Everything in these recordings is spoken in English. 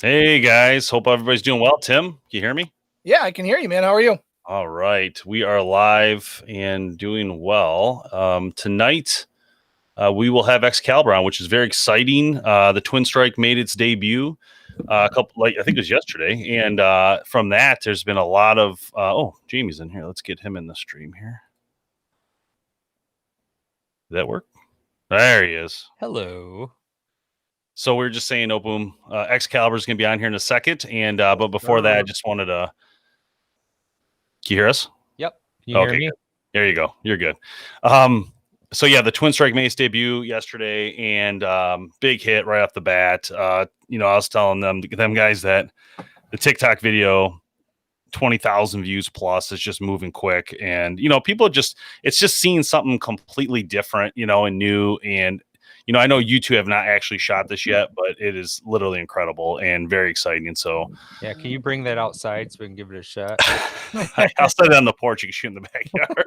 Hey guys, hope everybody's doing well. Tim, can you hear me? Yeah, I can hear you, man. How are you? All right, we are live and doing well. Tonight, we will have Excalibur on, which is very exciting. The Twin Strike made its debut a couple, I think it was yesterday, and from that, there's been a lot of. Jamie's in here. Let's get him in the stream here. Did that work? There he is. Hello. So we were just saying, boom, Excalibur is going to be on here in a second, and but before that, I just wanted to. Can you hear us? Yep. Can you hear me? Good. There you go. You're good. So yeah, the Twin Strike Mace debut yesterday, and big hit right off the bat. I was telling them guys that the TikTok video, 20,000 views plus, is just moving quick, and people it's just seeing something completely different, and new, and I know you two have not actually shot this yet, but it is literally incredible and very exciting. So yeah, can you bring that outside so we can give it a shot? I'll set it on the porch. You can shoot in the backyard.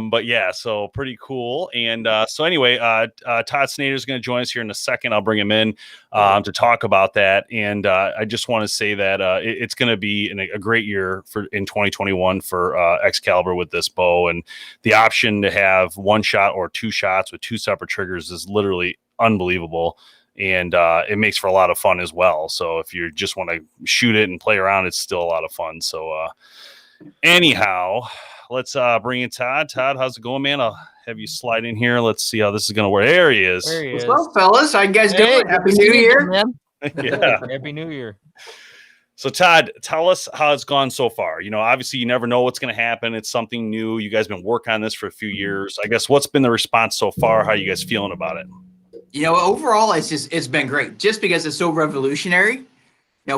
But yeah, so pretty cool. And so anyway, Todd Snader is going to join us here in a second. I'll bring him in to talk about that. And I just want to say that it's going to be a great year in 2021 for Excalibur with this bow, and the option to have one shot or two shots with two separate triggers is literally unbelievable. And it makes for a lot of fun as well. So if you just want to shoot it and play around, it's still a lot of fun. So anyhow, let's bring in Todd. Todd, how's it going, man? I'll have you slide in here. Let's see how this is going to work. There he is. There he is. What's up, fellas? How you guys doing? Happy New Year, man. Yeah. Happy New Year. So Todd, tell us how it's gone so far. Obviously you never know what's going to happen. It's something new. You guys have been working on this for a few years. I guess what's been the response so far? How are you guys feeling about it? Overall, it's been great just because it's so revolutionary.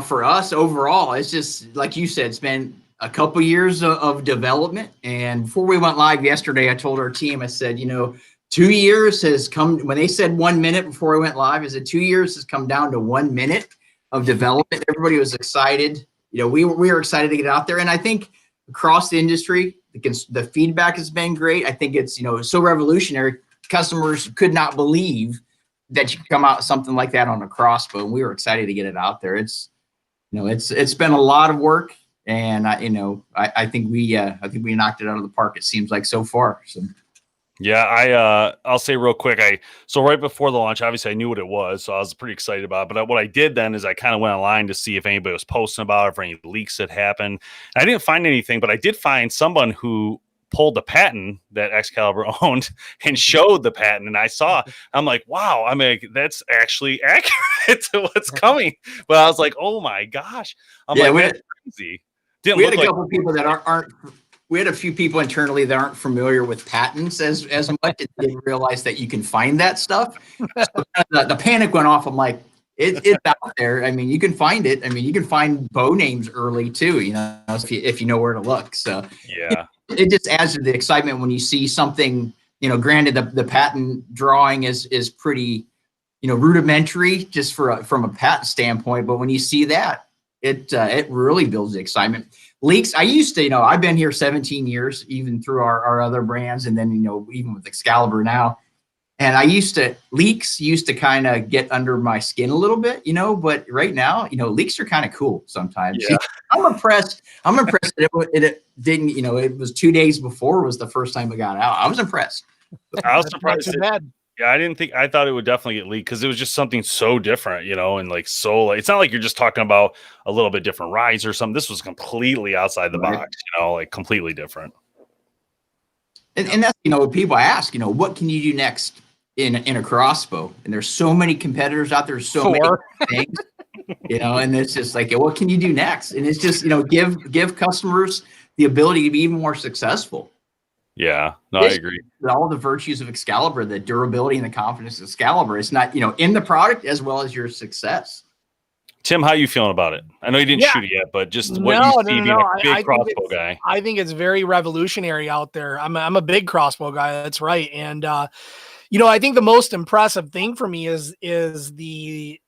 For us overall, it's just like you said, it's been a couple years of development. And before we went live yesterday, I told our team, I said, 2 years has come. When they said 1 minute before I went live, I said 2 years has come down to 1 minute of development. Everybody was excited. We were excited to get out there. And I think across the industry, the feedback has been great. I think it's, so revolutionary. Customers could not believe that you come out with something like that on a crossbow, and we were excited to get it out there. It's been a lot of work, and I think we knocked it out of the park. It seems like so far. So. Yeah, I'll say real quick. So right before the launch, obviously I knew what it was, so I was pretty excited about it. But what I did then is I kind of went online to see if anybody was posting about it, if any leaks had happened. I didn't find anything, but I did find someone who pulled the patent that Excalibur owned and showed the patent, and I'm like, wow, that's actually accurate to what's coming. But I was like, oh my gosh, that's crazy. We had a couple of people that aren't. We had a few people internally that aren't familiar with patents as much, and didn't realize that you can find that stuff. So the panic went off. I'm like, it's out there. You can find it. You can find bow names early too. If you know where to look. So yeah. It just adds to the excitement when you see something, granted the patent drawing is pretty, rudimentary just from a patent standpoint. But when you see that, it really builds the excitement. Leaks. I used to, I've been here 17 years, even through our other brands. And then, even with Excalibur now. And leaks used to kind of get under my skin a little bit, but right now, leaks are kind of cool sometimes. Yeah. I'm impressed that it didn't, it was 2 days before was the first time it got out. I was impressed. I was surprised. I thought it would definitely get leaked because it was just something so different, and it's not like you're just talking about a little bit different rides or something. This was completely outside the box, completely different. And that's, people ask, what can you do next in a crossbow? And there's so many competitors out there, so many things, and it's just like, what can you do next? And it's just, give customers the ability to be even more successful. Yeah, no, I agree. All the virtues of Excalibur, the durability and the confidence of Excalibur, it's not, in the product as well as your success. Tim, how are you feeling about it? I know you didn't shoot it yet, but just what you see being a big crossbow guy. I think it's very revolutionary out there. I'm a big crossbow guy. That's right. And, I think the most impressive thing for me is the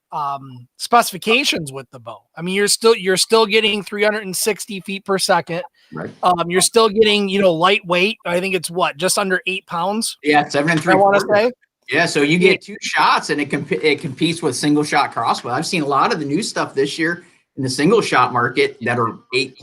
specifications with the bow. You're still getting 360 feet per second. Right. You're still getting, lightweight. I think it's just under 8 pounds. Yeah, 7 3/4. I want to say. Yeah, so you get 2 shots, and it competes with single shot crossbow. I've seen a lot of the new stuff this year in the single shot market that are 8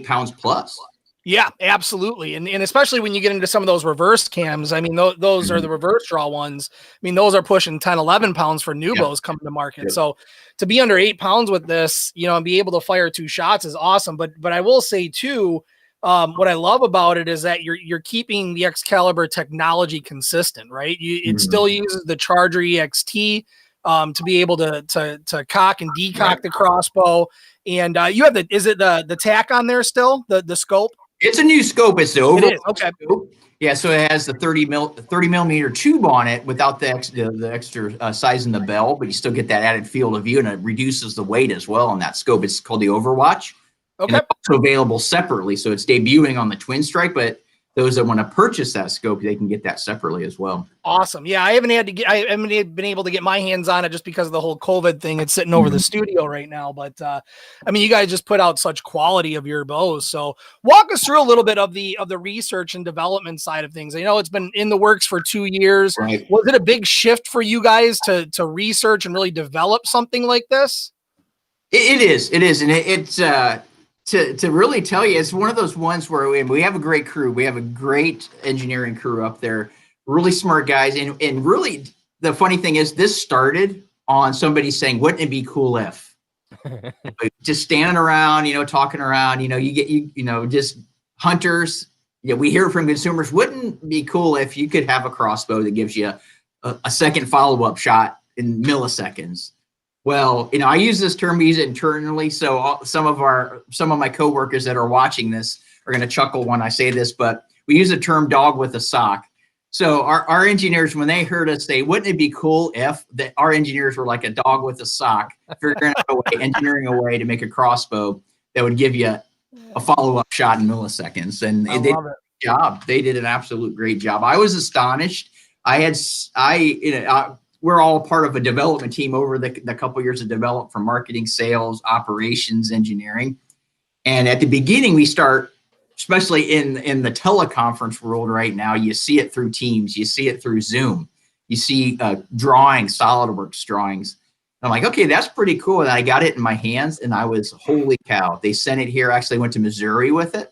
pounds plus. Yeah, absolutely. And especially when you get into some of those reverse cams, I mean, those are the reverse draw ones. I mean, those are pushing 10, 11 pounds for new bows coming to market. Yep. So to be under 8 pounds with this, and be able to fire 2 shots is awesome. But I will say too, what I love about it is that you're keeping the Excalibur technology consistent, right? It still uses the Charger EXT to be able to cock and decock the crossbow. And you have is it the tack on there still, the scope? It's a new scope. It's the overall okay. scope. Yeah, so it has the 30 millimeter tube on it without the extra size in the bell, but you still get that added field of view, and it reduces the weight as well on that scope. It's called the Overwatch. Okay. And it's also available separately, so it's debuting on the Twin Strike, but those that want to purchase that scope, they can get that separately as well. Awesome. Yeah, I haven't been able to get my hands on it just because of the whole COVID thing. It's sitting over the studio right now, but I mean, you guys just put out such quality of your bows. So walk us through a little bit of the research and development side of things. I know it's been in the works for 2 years. Right. Was it a big shift for you guys to research and really develop something like this? It is, and it's to really tell you, it's one of those ones where we have a great crew. We have a great engineering crew up there, really smart guys. And really, the funny thing is, this started on somebody saying, wouldn't it be cool if? Just standing around, talking around, just hunters. Yeah, we hear from consumers, wouldn't it be cool if you could have a crossbow that gives you a second follow-up shot in milliseconds? Well, I use this term, we use it internally. So some of my coworkers that are watching this are going to chuckle when I say this, but we use the term dog with a sock. So our engineers, when they heard us say, wouldn't it be cool if our engineers were like a dog with a sock, figuring out a way, engineering a way to make a crossbow that would give you a follow-up shot in milliseconds. And they did a great job. They did an absolute great job. I was astonished. We're all part of a development team over the couple years of development, from marketing, sales, operations, engineering. And at the beginning, we start, especially in the teleconference world right now, you see it through Teams, you see it through Zoom, you see drawings, SolidWorks drawings. And I'm like, okay, that's pretty cool. And I got it in my hands, and I was, holy cow. They sent it here. Actually went to Missouri with it.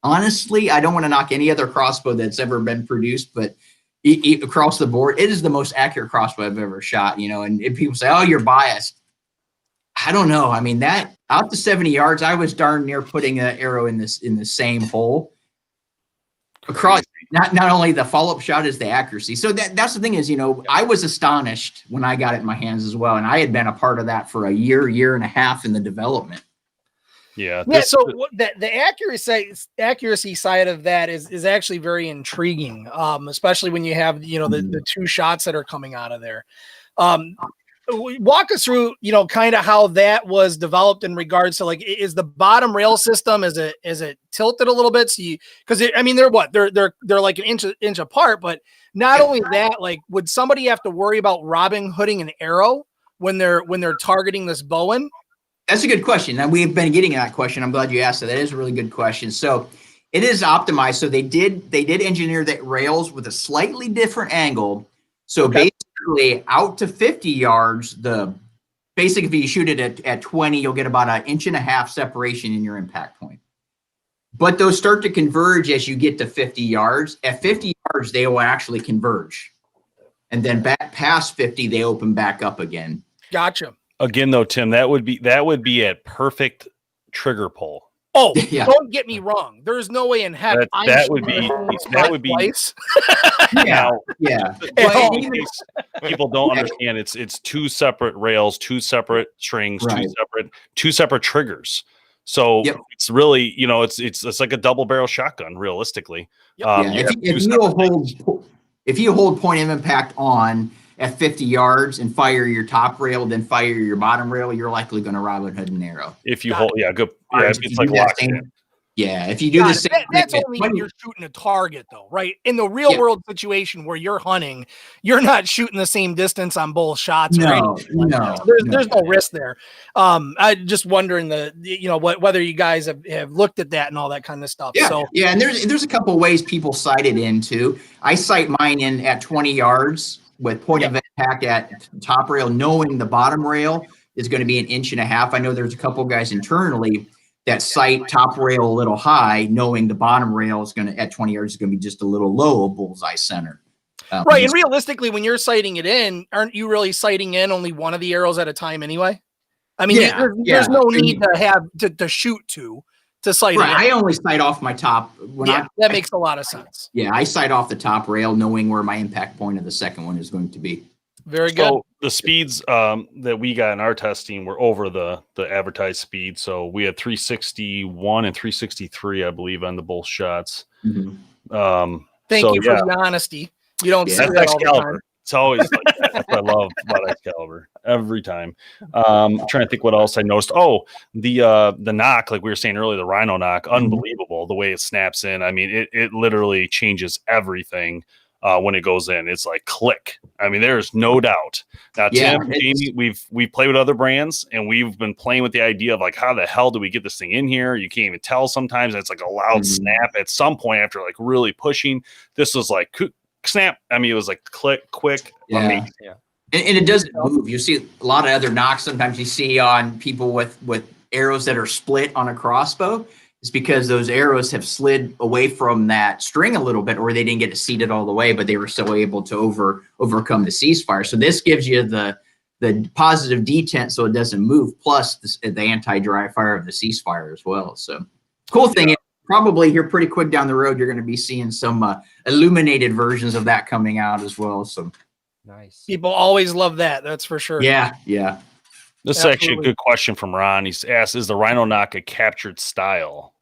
Honestly, I don't want to knock any other crossbow that's ever been produced, but across the board, it is the most accurate crossbow I've ever shot, and people say, oh, you're biased. I don't know. I mean, that out to 70 yards, I was darn near putting an arrow in the same hole. Across, not only the follow-up shot is the accuracy. So that's the thing is, I was astonished when I got it in my hands as well. And I had been a part of that for a year and a half in the development. Yeah. So the accuracy side of that is actually very intriguing, especially when you have the 2 shots that are coming out of there. Walk us through kind of how that was developed in regards to, like, is the bottom rail system, is it tilted a little bit? So because they're like an inch apart, but not only that, like, would somebody have to worry about Robin Hooding an arrow when they're targeting this bowen? That's a good question. And we've been getting that question. I'm glad you asked that. That is a really good question. So it is optimized. So they did engineer the rails with a slightly different angle. So basically out to 50 yards, if you shoot it at 20, you'll get about 1.5 inches separation in your impact point. But those start to converge as you get to 50 yards. At 50 yards, they will actually converge. And then back past 50, they open back up again. Gotcha. Again, though, Tim, that would be a perfect trigger pull. Oh, yeah. Don't get me wrong. There's no way in heck that would be twice. Yeah. People don't understand. It's 2 separate rails, 2 separate strings, right. two separate triggers. So it's really, it's like a double barrel shotgun, realistically. Yep. If you hold point of impact on at 50 yards and fire your top rail, then fire your bottom rail, you're likely going to Robin Hood an arrow. If you hold, good. Yeah, it's like locked in. Yeah, if you do the same, that's only when you're shooting a target, though, right? In the real world situation where you're hunting, you're not shooting the same distance on both shots. No. There's no risk there. I just wondering whether you guys have looked at that and all that kind of stuff. And there's a couple of ways people sight it into. I sight mine in at 20 yards with point of impact at top rail, knowing the bottom rail is going to be 1.5 inches. I know there's a couple guys internally that sight top rail a little high, knowing the bottom rail is going to, at 20 yards, is going to be just a little low of bullseye center. Right. And realistically, when you're sighting it in, aren't you really sighting in only one of the arrows at a time anyway? I mean, there's no need to have to shoot to sight it in. I only sight off my top. That makes a lot of sense. Yeah, I sight off the top rail, knowing where my impact point of the second one is going to be. Very good. So the speeds that we got in our testing were over the advertised speed. So we had 361 and 363, I believe, on the both shots. Mm-hmm. Thank you for the honesty. You don't see that all the time. It's always like that. That's what I love about Excalibur every time. I'm trying to think what else I noticed. Oh, the knock, like we were saying earlier, the Rhino knock, unbelievable the way it snaps in. I mean, it literally changes everything when it goes in. It's like click. I mean, there's no doubt. Now, Tim, Jamie, we've played with other brands, and we've been playing with the idea of like, how the hell do we get this thing in here? You can't even tell sometimes. It's like a loud snap at some point after like really pushing. This was like snap. I mean, it was like click, quick. Yeah. And it doesn't move. You see a lot of other knocks sometimes you see on people with arrows that are split on a crossbow. It's because those arrows have slid away from that string a little bit, or they didn't get it seated all the way, but they were still able to overcome the ceasefire. So this gives you the positive detent so it doesn't move, plus the anti-dry fire of the ceasefire as well. So cool thing is, probably here pretty quick down the road, you're going to be seeing some illuminated versions of that coming out as well. So nice. People always love that. That's for sure. Yeah. This is actually a good question from Ron. He's asked, is the Rhino knock a captured style?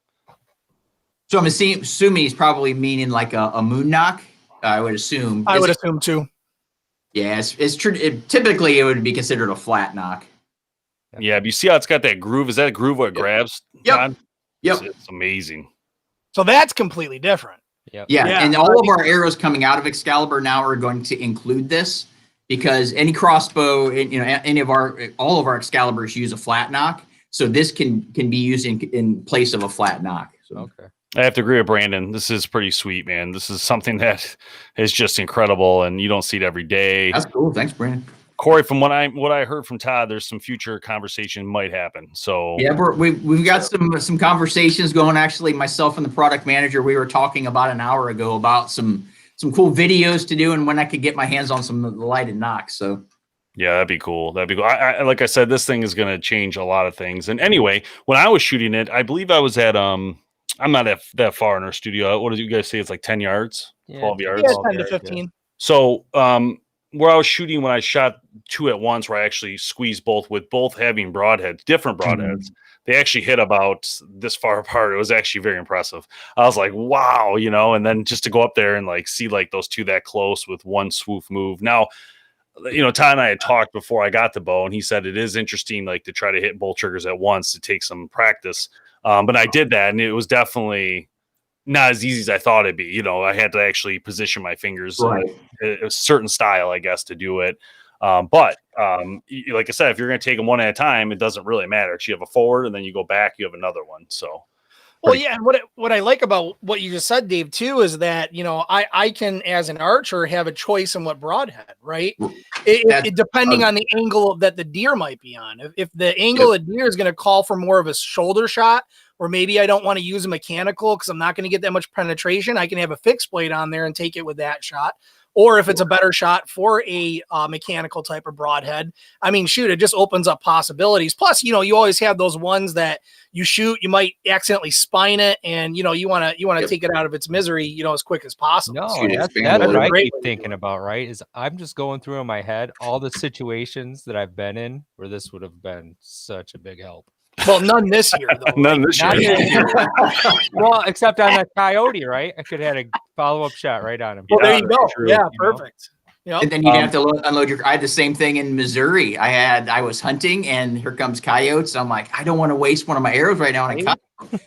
So I'm assuming he's probably meaning like a moon knock. I would assume. I would assume too. Yeah, it's true. Typically, it would be considered a flat knock. Yeah, but you see how it's got that groove? Is that a groove where it grabs? Yep. It's amazing. So that's completely different. Yeah, and all of our arrows coming out of Excalibur now are going to include this, because any crossbow, all of our Excaliburs use a flat knock, so this can be used in place of a flat knock. So. Okay. I have to agree with Brandon. This is pretty sweet, man. This is something that is just incredible, and you don't see it every day. That's cool. Thanks, Brandon. Corey, from what I heard from Todd, there's some future conversation might happen. So yeah, we've got some conversations going. Actually, myself and the product manager, we were talking about an hour ago about some cool videos to do, and when I could get my hands on some of the lighted knocks. So yeah, that'd be cool. I like I said, this thing is going to change a lot of things. And anyway, when I was shooting it, I believe I was at I'm not that far in our studio. What did you guys say? It's like 10 yards, 12 yards, 10 to 15. Yeah. So where I was shooting when I shot two at once, where I actually squeezed both with both having broadheads, different broadheads, they actually hit about this far apart. It was actually very impressive. I was like, wow, and then just to go up there and like see like those two that close with one swoop move. Now, Todd and I had talked before I got the bow, and he said it is interesting like to try to hit both triggers at once to take some practice. But I did that, and it was definitely not as easy as I thought it'd be. I had to actually position my fingers in a certain style, I guess, to do it. But like I said, if you're going to take them one at a time, it doesn't really matter. You have a forward, and then you go back, you have another one. So, well, yeah. And what I like about what you just said, Dave, too, is that I can, as an archer, have a choice in what broadhead, right? It depending on the angle that the deer might be on. If the angle of the deer is going to call for more of a shoulder shot, or maybe I don't want to use a mechanical because I'm not going to get that much penetration, I can have a fixed blade on there and take it with that shot. Or if it's a better shot for a mechanical type of broadhead, I mean, shoot, it just opens up possibilities. Plus, you always have those ones that you shoot, you might accidentally spine it, and you want to take it out of its misery, as quick as possible. No, that's what I keep thinking about. Right? Is I'm just going through in my head all the situations that I've been in where this would have been such a big help. Well, none this year, though. None this year. Well, except on a coyote, right? I could have had a follow-up shot right on him. Well, there you go. True, yeah, perfect. And then you have to unload I had the same thing in Missouri. I was hunting, and here comes coyotes. I'm like, I don't want to waste one of my arrows right now on a coyote.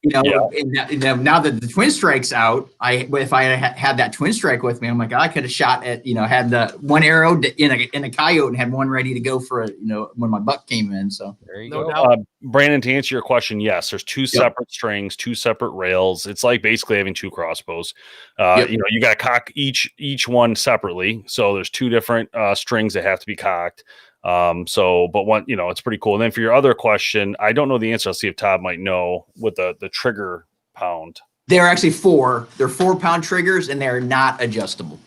You know, Yeah. now that the twin strike's out, if I had that twin strike with me, I'm like, I could have shot at, had the one arrow in a coyote and had one ready to go for when my buck came in. So There you No go. doubt. Brandon, to answer your question, yes, there's two separate strings, two separate rails. It's like basically having two crossbows. You got to cock each one separately. So there's two different strings that have to be cocked. But one, it's pretty cool. And then for your other question, I don't know the answer. I'll see if Todd might know with the trigger pound. they're actually they're 4-pound triggers and they're not adjustable.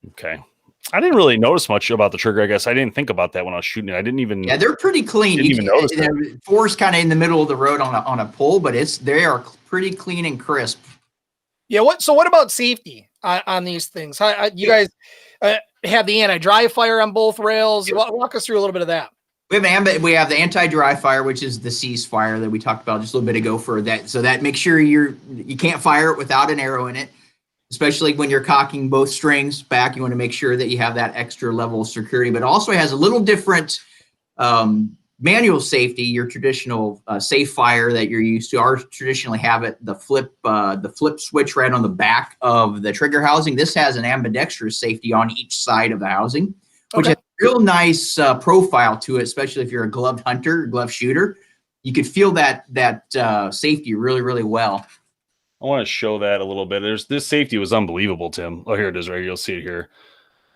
Okay. I didn't really notice much about the trigger. I guess I didn't think about that when I was shooting it. I didn't even. Yeah, they're pretty clean. Didn't even notice that. 4's kind of in the middle of the road on a pole, but they are pretty clean and crisp. Yeah. What about safety on these things? You guys have the anti-dry fire on both rails. Walk us through a little bit of that. We have the anti-dry fire, which is the ceasefire that we talked about just a little bit ago for that. So that makes sure you can't fire it without an arrow in it, especially when you're cocking both strings back. You want to make sure that you have that extra level of security, but also has a little different manual safety. Your traditional safe fire that you're used to, ours traditionally have the flip switch right on the back of the trigger housing. This has an ambidextrous safety on each side of the housing, which has a real nice profile to it, especially if you're a gloved hunter, glove shooter. You could feel that safety really, really well. I want to show that a little bit. This safety was unbelievable, Tim. Oh, here it is right here. You'll see it here.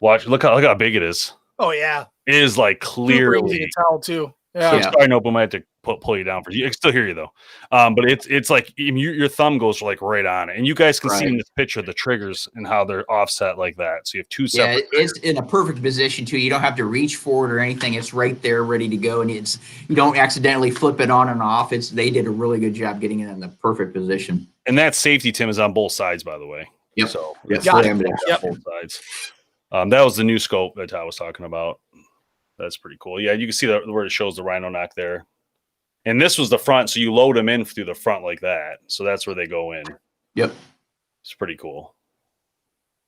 Watch. Look how big it is. Oh yeah. It is like clearly. You can tell too. Yeah. So sorry, Nope, I might have to pull you down for you. I can still hear you though. But it's like your thumb goes like right on it, and you guys can see in this picture the triggers and how they're offset like that. So you have two separate. Yeah, it's in a perfect position too. You don't have to reach for it or anything. It's right there, ready to go, and you don't accidentally flip it on and off. They did a really good job getting it in the perfect position. And that safety, Tim, is on both sides, by the way. Yep. So it's got it. both sides. That was the new scope that I was talking about. That's pretty cool. Yeah, you can see where it shows the rhino knock there. And this was the front, so you load them in through the front like that. So that's where they go in. Yep. It's pretty cool.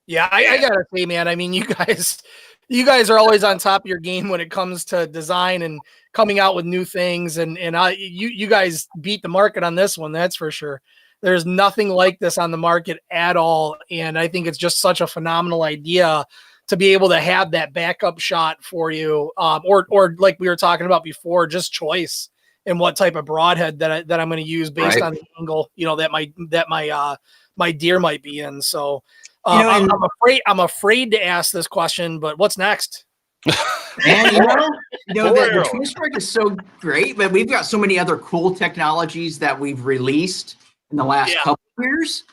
Yeah, I gotta say, man, I mean, you guys are always on top of your game when it comes to design and coming out with new things. And you guys beat the market on this one, that's for sure. There's nothing like this on the market at all. And I think it's just such a phenomenal idea to be able to have that backup shot for you, or like we were talking about before, just choice and what type of broadhead that I'm going to use based on the angle, that my deer might be in. So I'm afraid to ask this question, but what's next? And the Twin Strike is so great, but we've got so many other cool technologies that we've released in the last couple of years.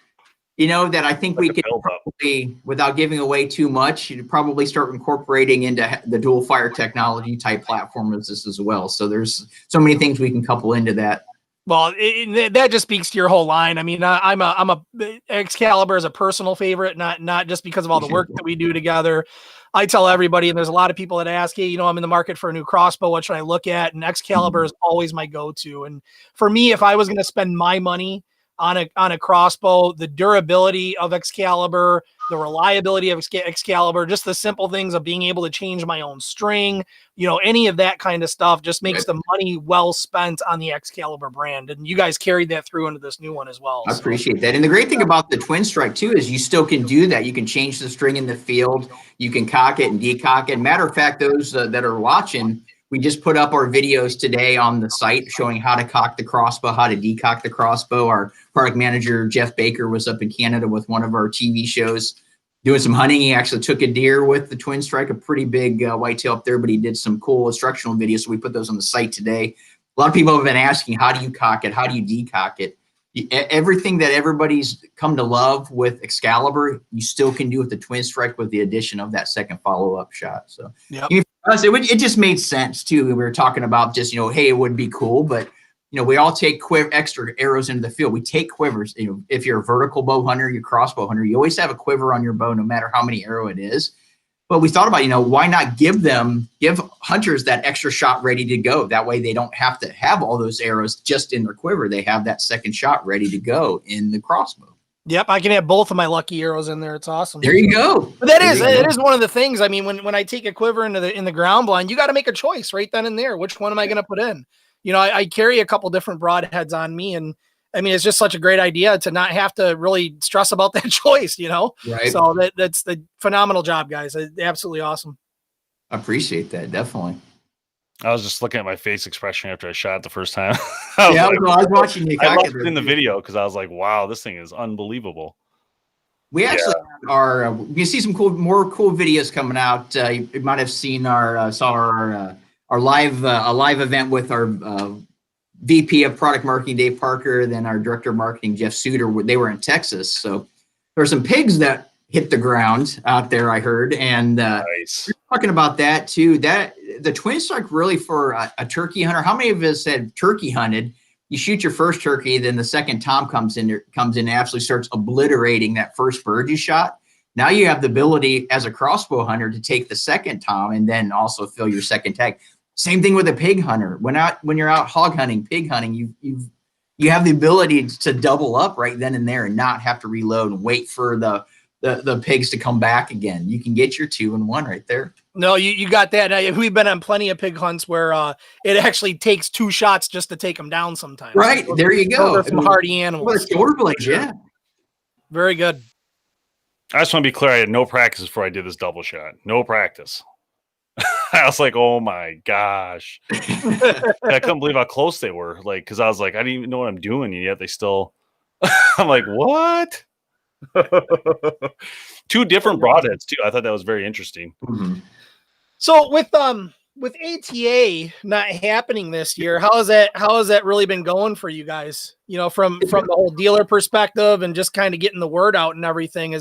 That I think we could probably, without giving away too much, you'd probably start incorporating into the dual fire technology type platform as this as well. So there's so many things we can couple into that. Well, that just speaks to your whole line. I mean, I'm a Excalibur is a personal favorite, not just because of all the work that we do together. I tell everybody, and there's a lot of people that ask, hey, I'm in the market for a new crossbow. What should I look at? And Excalibur is always my go-to. And for me, if I was going to spend my money on a crossbow, the durability of Excalibur, the reliability of Excalibur, just the simple things of being able to change my own string, any of that kind of stuff just makes the money well spent on the Excalibur brand. And you guys carried that through into this new one as well. I appreciate that. And the great thing about the Twin Strike too is you still can do that. You can change the string in the field. You can cock it and decock it. Matter of fact, those that are watching, we just put up our videos today on the site showing how to cock the crossbow, how to decock the crossbow. Our product manager, Jeff Baker, was up in Canada with one of our TV shows doing some hunting. He actually took a deer with the Twin Strike, a pretty big whitetail up there, but he did some cool instructional videos. So we put those on the site today. A lot of people have been asking, how do you cock it? How do you decock it? Everything that everybody's come to love with Excalibur, you still can do with the Twin Strike with the addition of that second follow-up shot. So it just made sense too. We were talking about just, hey, it would be cool, but we all take extra arrows into the field. We take quivers. If you're a vertical bow hunter, you're a crossbow hunter, you always have a quiver on your bow, no matter how many arrow it is. But we thought about, why not give hunters that extra shot ready to go? That way they don't have to have all those arrows just in their quiver. They have that second shot ready to go in the crossbow. Yep, I can have both of my lucky arrows in there. It's awesome. There you go. But it is one of the things. I mean, when I take a quiver in the ground blind, you got to make a choice right then and there. Which one am I going to put in? I carry a couple different broadheads on me, and I mean, it's just such a great idea to not have to really stress about that choice, you know? Right. So that's the phenomenal job, guys. Absolutely awesome. I appreciate that. Definitely. I was just looking at my face expression after I shot it the first time. I was watching you. I loved it in the video because I was like, wow, this thing is unbelievable. We actually are. You can see some more cool videos coming out. You might have seen our live event with our VP of Product Marketing, Dave Parker, then our Director of Marketing, Jeff Suter. They were in Texas, so there were some pigs that hit the ground out there, I heard, and nice. We're talking about that too. That the Twin Strike really for a turkey hunter. How many of us had turkey hunted? You shoot your first turkey, then the second tom comes in and absolutely starts obliterating that first bird you shot. Now you have the ability as a crossbow hunter to take the second tom and then also fill your second tag. Same thing with a pig hunter. When you're out hog hunting, pig hunting, you have the ability to double up right then and there and not have to reload and wait for the pigs to come back again. You can get your 2-in-1 right there. No, you got that. We've been on plenty of pig hunts where it actually takes 2 shots just to take them down sometimes. Right, So there you go. Those are some hardy animals. Well, shoulder blades, yeah. Very good. I just want to be clear. I had no practice before I did this double shot. No practice. I was like, oh my gosh. I couldn't believe how close they were. Like, because I was like, I didn't even know what I'm doing, and yet they still. I'm like, what? 2 different broadheads too. I thought that was very interesting. Mm-hmm. So with ATA not happening this year, how has that really been going for you guys? You know, from the whole dealer perspective and just kind of getting the word out and everything.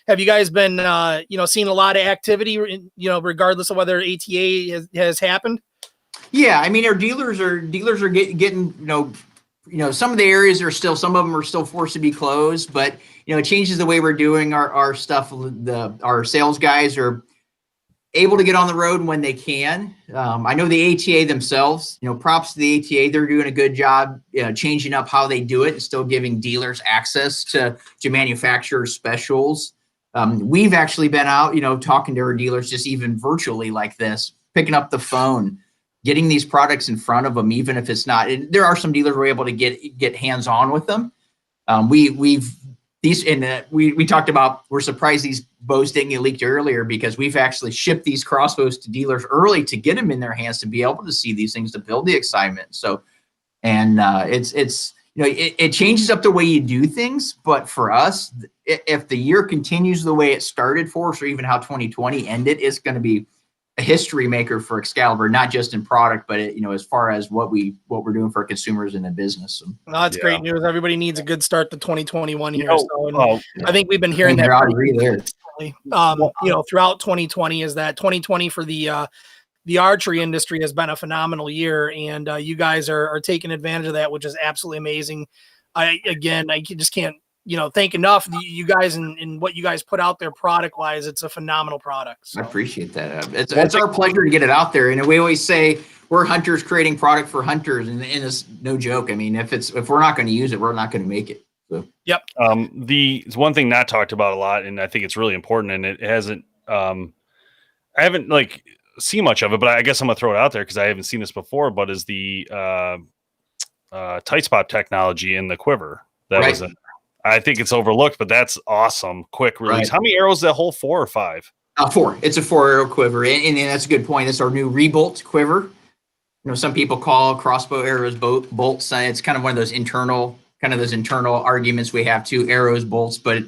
Have you guys been seeing a lot of activity, regardless of whether ATA has happened? Yeah, I mean, our dealers are getting some of the areas some of them are still forced to be closed, but it changes the way we're doing our stuff. Our sales guys are able to get on the road when they can. I know the ATA themselves, props to the ATA. They're doing a good job, changing up how they do it and still giving dealers access to manufacturer specials. We've actually been out, talking to our dealers just even virtually like this, picking up the phone, getting these products in front of them, even if it's not. There are some dealers who are able to get hands-on with them. We talked about, we're surprised these bows didn't get leaked earlier because we've actually shipped these crossbows to dealers early to get them in their hands to be able to see these things, to build the excitement. So, and it changes up the way you do things. But for us, if the year continues the way it started for us, or even how 2020 ended, it's going to be a history maker for Excalibur, not just in product, but as far as what we're doing for consumers in the business. So, that's great news. Everybody needs a good start to 2021 here. I think we've been hearing that. I agree there. Throughout 2020 is that 2020 for the archery industry has been a phenomenal year, and you guys are taking advantage of that, which is absolutely amazing. I just can't thank enough you guys and what you guys put out there product wise. It's a phenomenal product. So. I appreciate that. It's our pleasure to get it out there. And we always say we're hunters creating product for hunters, and it's no joke. I mean, if we're not going to use it, we're not going to make it. So. Yep. The one thing not talked about a lot, and I think it's really important, and it hasn't. I haven't seen much of it, but I guess I'm gonna throw it out there because I haven't seen this before. But is the tight spot technology in the quiver that was in? I think it's overlooked, but that's awesome. Quick release. Right. How many arrows? That whole 4 or 5? 4. It's a 4-arrow quiver, and that's a good point. It's our new Rebolt quiver. Some people call crossbow arrows bolts. It's kind of one of those internal arguments we have too. Arrows, bolts, but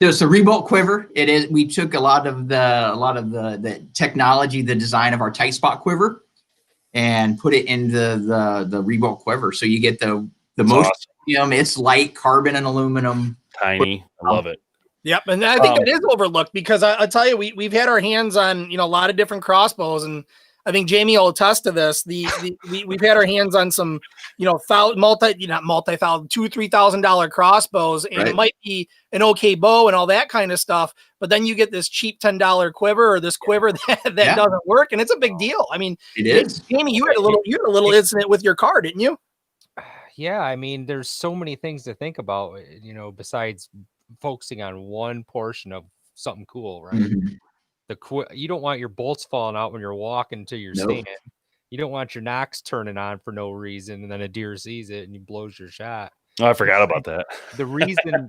there's a Rebolt quiver. It is. We took a lot of the technology, the design of our tight spot quiver, and put it into the Rebolt quiver. So you get the most. Awesome. It's light, carbon and aluminum. Tiny. I love it. Yep. And I think it is overlooked because I'll tell you, we've had our hands on, a lot of different crossbows, and I think Jamie will attest to this. We've had our hands on some, $2,000-$3,000 crossbows, and it might be an okay bow and all that kind of stuff. But then you get this cheap $10 quiver or this quiver that doesn't work, and it's a big deal. I mean, it is. Jamie, you had a little incident with your car, didn't you? Yeah, I mean, there's so many things to think about, besides focusing on one portion of something cool, right? Mm-hmm. You don't want your bolts falling out when you're walking to your stand. You don't want your knocks turning on for no reason, and then a deer sees it and he blows your shot. Oh, I forgot about that. The reason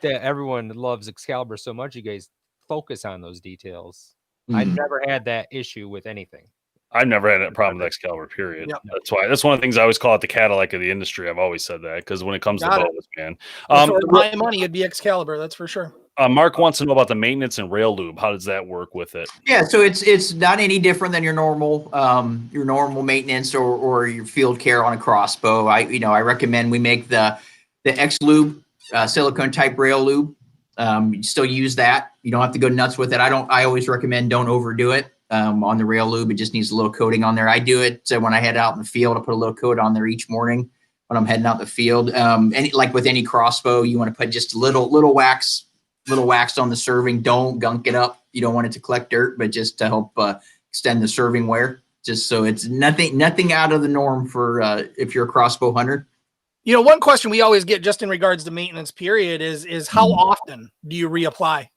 that everyone loves Excalibur so much, you guys focus on those details. I never had that issue with anything. I've never had a problem with Excalibur, period. Yep. That's one of the things I always call it the Cadillac of the industry. I've always said that because when it comes to Got it. bows, man. If it was my money, it'd be Excalibur. That's for sure. Mark wants to know about the maintenance and rail lube. How does that work with it? Yeah, so it's not any different than your normal maintenance or your field care on a crossbow. I recommend we make the X lube silicone type rail lube. You still use that. You don't have to go nuts with it. I always recommend don't overdo it on the rail lube. It just needs a little coating on there. I do it when I head out in the field. I put a little coat on there each morning when I'm heading out in the field. And like with any crossbow, you want to put just a little wax on the serving. Don't gunk it up. You don't want it to collect dirt, but just to help extend the serving wear, just so it's nothing out of the norm for if you're a crossbow hunter. One question we always get just in regards to maintenance period is how often do you reapply?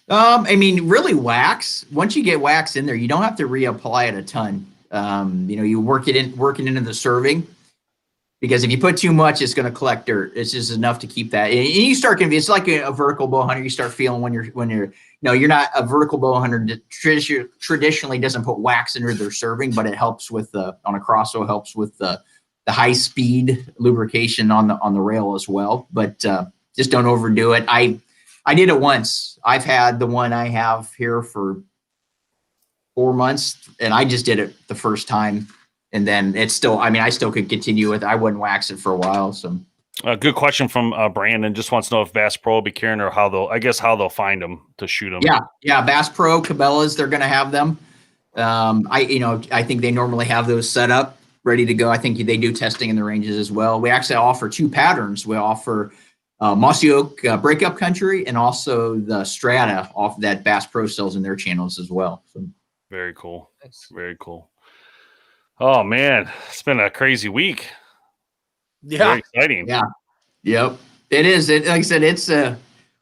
Really wax. Once you get wax in there, you don't have to reapply it a ton. You work it into the serving, because if you put too much, it's going to collect dirt. It's just enough to keep that. And you start getting, it's like a vertical bow hunter. You start feeling when you're you're not a vertical bow hunter that traditionally doesn't put wax into their serving, but it helps with on a crossbow, helps with the high speed lubrication on the rail as well. But just don't overdo it. I did it once. I've had the one I have here for 4 months, and I just did it the first time. And then it's still, I still could continue with it. I wouldn't wax it for a while. So a good question from Brandon. Just wants to know if Bass Pro will be carrying, or how they'll find them to shoot them. Yeah. Bass Pro, Cabela's, they're going to have them. I think they normally have those set up, ready to go. I think they do testing in the ranges as well. We actually offer 2 patterns. We offer Mossy Oak Breakup Country, and also the Strata off that Bass Pro sells in their channels as well. So very cool. Very cool. Oh man, it's been a crazy week. Yeah. Very exciting. Yeah. Yep. It is. Like I said, it's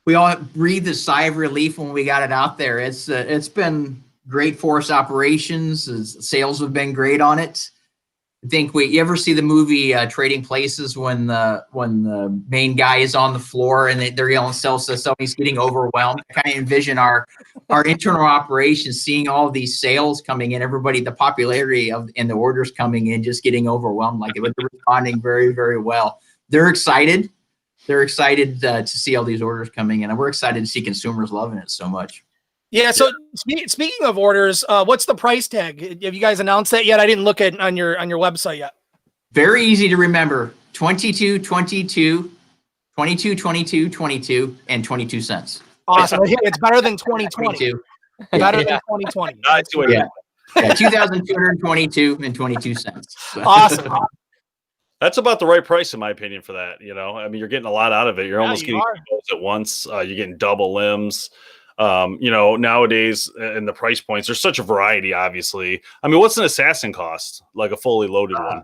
we all breathed a sigh of relief when we got it out there. It's been great for us operations. Sales have been great on it. I think you ever see the movie Trading Places when the main guy is on the floor and they're yelling sell, he's getting overwhelmed. I kind of envision our internal operations, seeing all these sales coming in, everybody, the popularity and the orders coming in, just getting overwhelmed. Like they're responding very, very well. They're excited. They're excited to see all these orders coming in, and we're excited to see consumers loving it so much. Yeah. So speaking of orders, what's the price tag? Have you guys announced that yet? I didn't look at on your website yet. Very easy to remember: 22, 22, 22, 22, 22, and 22 cents. Awesome. It's better than 2020. Better than 2020. Yeah, 2,222 and 22 cents. So. Awesome. That's about the right price, in my opinion, for that. You're getting a lot out of it. You're almost getting bows at once. You're getting double limbs. Nowadays in the price points, there's such a variety, obviously. What's an assassin cost? Like a fully loaded one?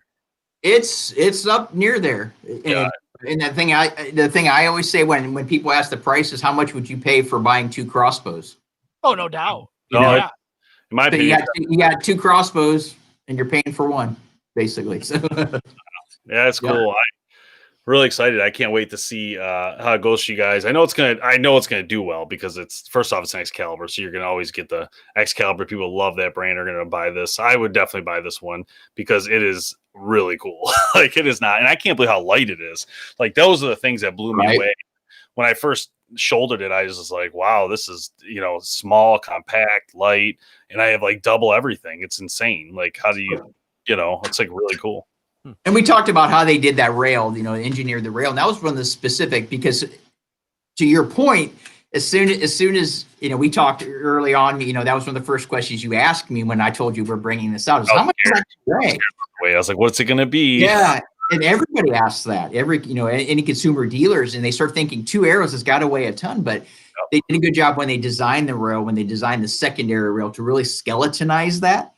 It's up near there. And the thing I always say when people ask the price is, how much would you pay for buying 2 crossbows? Oh, no doubt. In my opinion, you got 2 crossbows and you're paying for one, basically. So yeah, it's cool. I'm really excited. I can't wait to see how it goes for you guys. I know it's gonna do well, because it's an Excalibur, so you're gonna always get the Excalibur. People love that brand, are gonna buy this. I would definitely buy this one because it is really cool. Like, it is not, and I can't believe how light it is. Like, those are the things that blew me away when I first shouldered it. I was just like, wow, this is small, compact, light, and I have like double everything. It's insane. Like, how do you it's like really cool. And we talked about how they did that rail, engineered the rail. And that was one of the specific, because to your point, as soon as we talked early on, that was one of the first questions you asked me when I told you we're bringing this out. How much is that today? I was like, what's it going to be? Yeah. And everybody asks that, any consumer dealers, and they start thinking 2 arrows has got to weigh a ton, but they did a good job when they designed the rail, when they designed the secondary rail, to really skeletonize that.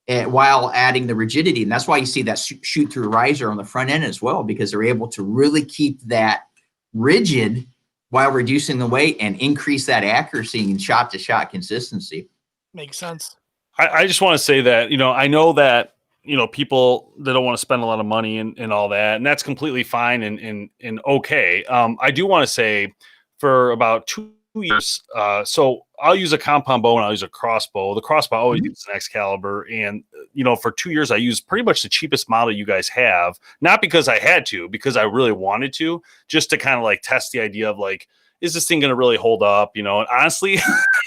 While adding the rigidity. And that's why you see that shoot through riser on the front end as well, because they're able to really keep that rigid while reducing the weight and increase that accuracy and shot to shot consistency. Makes sense. I just want to say that, I know that people that don't want to spend a lot of money and all that, and that's completely fine and okay. I do want to say for about 2 years, so I'll use a compound bow and I'll use a crossbow. The crossbow always uses an Excalibur, and for 2 years I used pretty much the cheapest model you guys have, not because I had to, because I really wanted to, just to kind of like test the idea of like, is this thing going to really hold up? And honestly,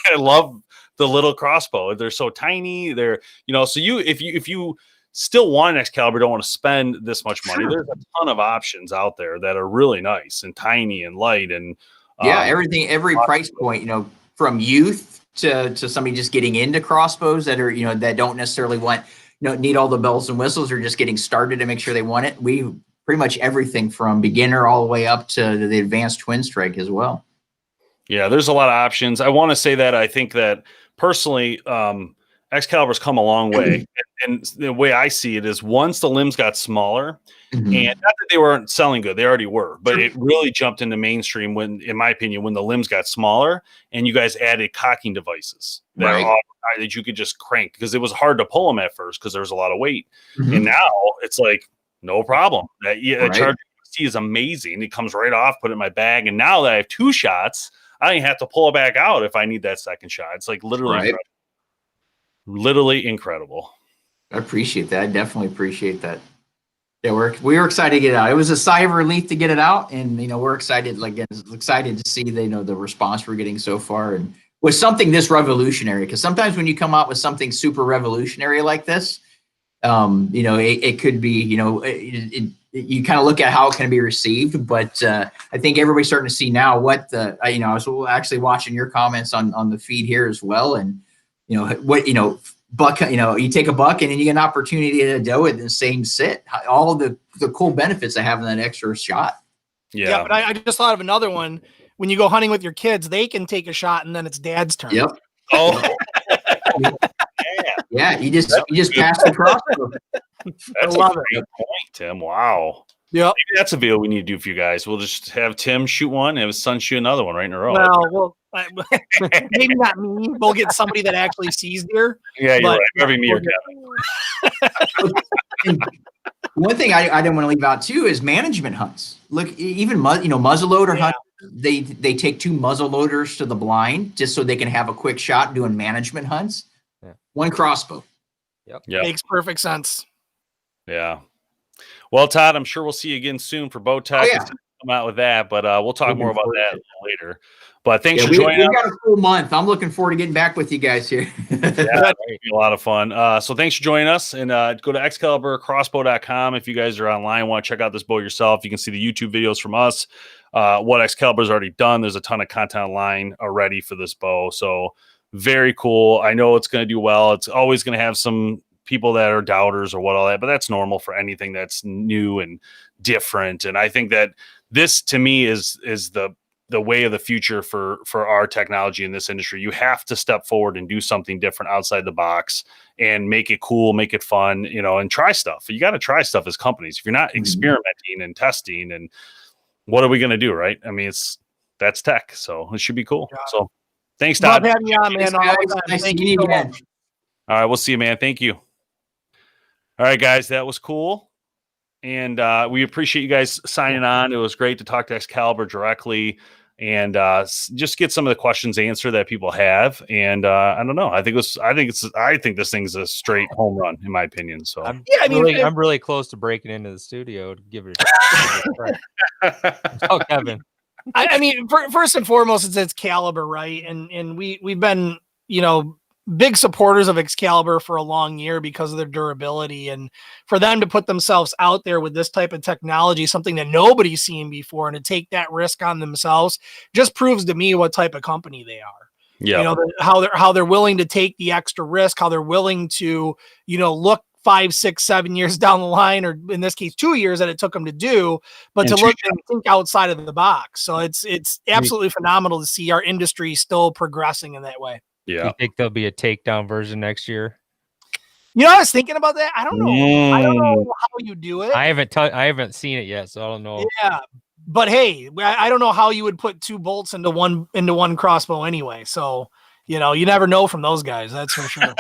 I love the little crossbow. They're so tiny. They're, so if you still want an Excalibur, don't want to spend this much money, there's a ton of options out there that are really nice and tiny and light and every price point, from youth to somebody just getting into crossbows that are, that don't necessarily want, need all the bells and whistles, or just getting started to make sure they want it. We pretty much everything from beginner all the way up to the advanced twin strike as well. Yeah, there's a lot of options. I want to say that I think that personally, Excalibur's come a long way. And the way I see it is once the limbs got smaller, and not that they weren't selling good, they already were, but it really jumped into mainstream when, in my opinion, when the limbs got smaller and you guys added cocking devices that you could just crank, because it was hard to pull them at first because there was a lot of weight. And now it's like, no problem. That charge is amazing. It comes right off, put it in my bag. And now that I have 2 shots, I don't even have to pull it back out if I need that second shot. It's like literally incredible. I appreciate that. I definitely appreciate that. Yeah, we were excited to get it out. It was a sigh of relief to get it out, and we're excited. Excited to see the response we're getting so far, and with something this revolutionary. Because sometimes when you come out with something super revolutionary like this, it could be, you kind of look at how it can be received, but I think everybody's starting to see now what I was actually watching your comments on the feed here as well, and buck, you take a buck and then you get an opportunity to doe it in the same sit. All of the cool benefits of having that extra shot. Yeah, but I just thought of another one. When you go hunting with your kids, they can take a shot and then it's dad's turn. Yep. Oh. Yeah, you just pass the crossbow. That's a great point, Tim. Wow. Yeah, maybe that's a video we need to do for you guys. We'll just have Tim shoot one and have his son shoot another one right in a row. Well, maybe not me. We'll get somebody that actually sees deer. Yeah, you're right. Maybe me or Kevin. One thing I didn't want to leave out too is management hunts. Look, even muzzleloader hunts, they take 2 muzzle loaders to the blind just so they can have a quick shot doing management hunts. Yeah. 1 crossbow. Yep. Makes perfect sense. Yeah. Well, Todd, I'm sure we'll see you again soon for Bow Tech. Come out with that, but we'll talk more about that later. But thanks for joining us. We got a full month. I'm looking forward to getting back with you guys here. That'll be a lot of fun. So thanks for joining us, and go to ExcaliburCrossbow.com if you guys are online, want to check out this bow yourself. You can see the YouTube videos from us, what Excalibur's already done. There's a ton of content online already for this bow, so very cool. I know it's going to do well. It's always going to have some people that are doubters or what all that, but that's normal for anything that's new and different. And I think that this, to me, is the way of the future for our technology in this industry. You have to step forward and do something different outside the box and make it cool, make it fun, and try stuff. You got to try stuff as companies. If you're not experimenting and testing, and what are we going to do, right? I mean, that's tech, so it should be cool. So thanks, Todd. Love having you on, man. Nice to meet you again. All right, we'll see you, man. Thank you. All right, guys, that was cool. And we appreciate you guys signing on. It was great to talk to Excalibur directly and just get some of the questions answered that people have. And I don't know. I think this thing's a straight home run, in my opinion. So I'm really close to breaking into the studio to give it a try. Kevin. I mean, first and foremost, it's Excalibur, right? And we've been, big supporters of Excalibur for a long year because of their durability, and for them to put themselves out there with this type of technology, something that nobody's seen before, and to take that risk on themselves just proves to me what type of company they are. Yeah. How they're willing to take the extra risk, how they're willing to, look 5, 6, 7 years down the line, or in this case, 2 years that it took them to do, but to look and think outside of the box. So it's absolutely phenomenal to see our industry still progressing in that way. Yeah. You think there'll be a takedown version next year? I was thinking about that. I don't know. I don't know how you do it. I haven't seen it yet, so I don't know. Yeah, but hey, I don't know how you would put 2 bolts into one crossbow anyway. So you never know from those guys. That's for sure.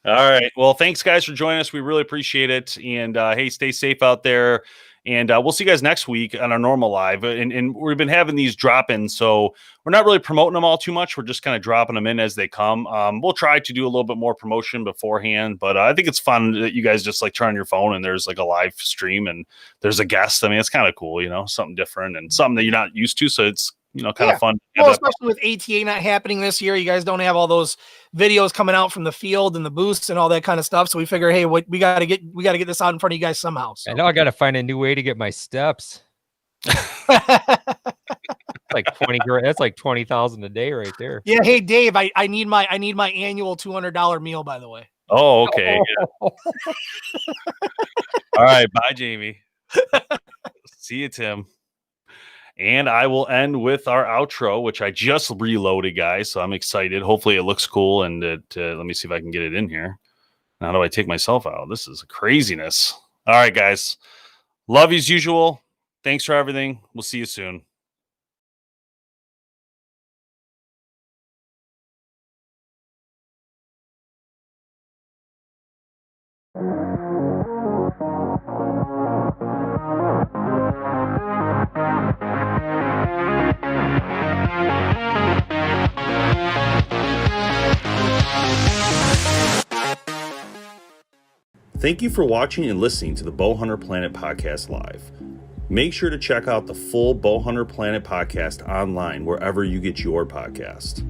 All right. Well, thanks guys for joining us. We really appreciate it. And hey, stay safe out there. And we'll see you guys next week on our normal live. And we've been having these drop-ins, so we're not really promoting them all too much. We're just kind of dropping them in as they come. We'll try to do a little bit more promotion beforehand, but I think it's fun that you guys just like turn on your phone and there's like a live stream and there's a guest. I mean, it's kind of cool, something different and something that you're not used to. So it's kind of fun. Well, especially with ATA not happening this year, you guys don't have all those videos coming out from the field and the boosts and all that kind of stuff. So we figure, hey, we got to get this out in front of you guys somehow. So. I know I got to find a new way to get my steps. Like 20 grand. That's like 20,000 a day right there. Yeah. Hey, Dave, I need my annual $200 meal, by the way. Oh, okay. Yeah. All right. Bye, Jamie. See you, Tim. And I will end with our outro, which I just reloaded, guys. So I'm excited. Hopefully it looks cool. And let me see if I can get it in here. How do I take myself out? This is craziness. All right, guys. Love you as usual. Thanks for everything. We'll see you soon. Thank you for watching and listening to the Bowhunter Planet podcast live. Make sure to check out the full Bowhunter Planet podcast online wherever you get your podcast.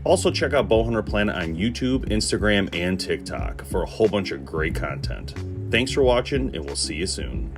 Also check out Bowhunter Planet on YouTube, Instagram, and TikTok for a whole bunch of great content. Thanks for watching, and we'll see you soon.